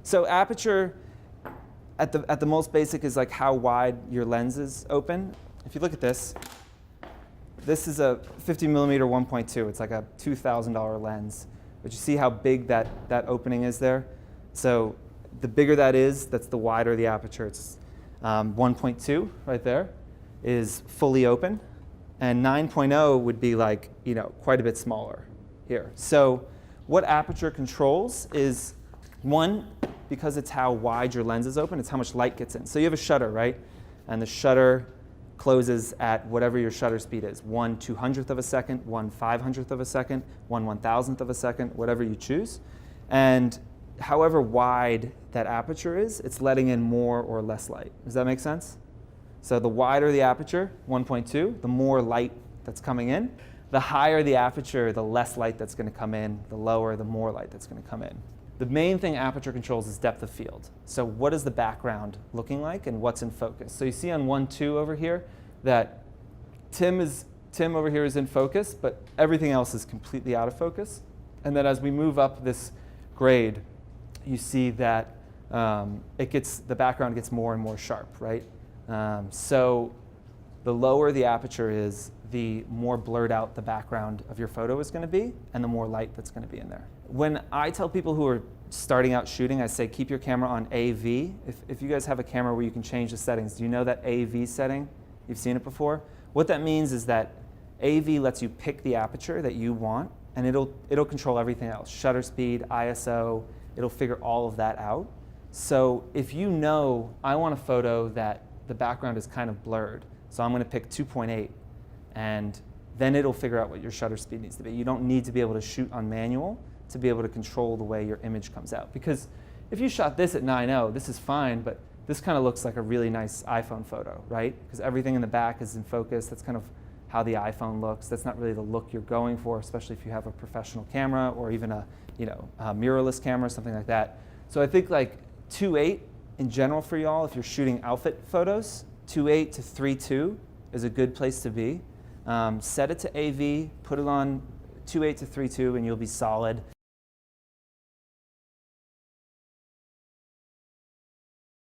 So aperture, at the most basic, is like how wide your lens is open. If you look at this, this is a 50 millimeter 1.2. It's like a $2,000 lens. But you see how big that opening is there? So the bigger that is, that's the wider the aperture. It's 1.2 right there is fully open. And 9.0 would be like, quite a bit smaller here. So what aperture controls is, one, because it's how wide your lens is open, it's how much light gets in. So you have a shutter, right? And the shutter closes at whatever your shutter speed is, 1/200th of a second, 1/500th of a second, 1/1000th of a second, whatever you choose. And however wide that aperture is, it's letting in more or less light. Does that make sense? So the wider the aperture, 1.2, the more light that's coming in. The higher the aperture, the less light that's going to come in. The lower, the more light that's going to come in. The main thing aperture controls is depth of field. So what is the background looking like and what's in focus? So you see on 1.2 over here that Tim over here is in focus, but everything else is completely out of focus. And then as we move up this grade, you see that the background gets more and more sharp, right? So the lower the aperture is, the more blurred out the background of your photo is going to be, and the more light that's going to be in there. When I tell people who are starting out shooting, I say keep your camera on AV. If you guys have a camera where you can change the settings, do you know that AV setting? You've seen it before? What that means is that AV lets you pick the aperture that you want, and it'll control everything else. Shutter speed, ISO, it'll figure all of that out. So if you know, I want a photo that the background is kind of blurred, so I'm going to pick 2.8, and then it'll figure out what your shutter speed needs to be. You don't need to be able to shoot on manual to be able to control the way your image comes out. Because if you shot this at 9.0, this is fine, but this kind of looks like a really nice iPhone photo, right? Because everything in the back is in focus. That's kind of how the iPhone looks. That's not really the look you're going for, especially if you have a professional camera or even a mirrorless camera, something like that. So I think like 2.8 in general for y'all, if you're shooting outfit photos, 2.8 to 3.2 is a good place to be. Set it to AV, put it on 2.8 to 3.2, and you'll be solid.